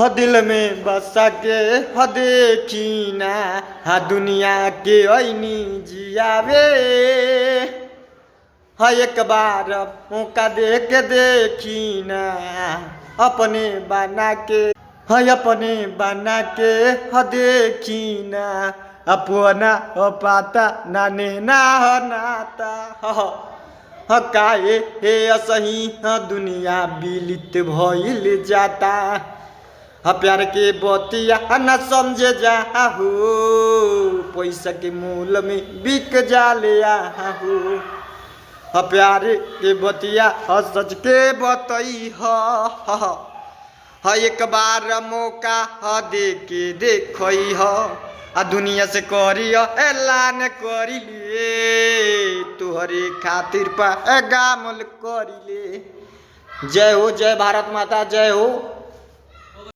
ह दिल में बसा के ह देखी ना हा दुनिया के ऐनी जियावे ह एक बार मौका दे के देखी ना अपने बना के अपने बना के ह देखी ना अपना पाता नाने ना नाता काहे हे असही दुनिया बिलित भइल जाता प्यार के बतिया न समझे जा हो पैसा के मूल में बिक जाले हो प्यार के बतिया सच के बतई एक बार मौका दे के देखई दुनिया से करी ऐलान करी ले तुहरे खातिर पैगामल करी ले। जय हो, जय भारत माता, जय हो।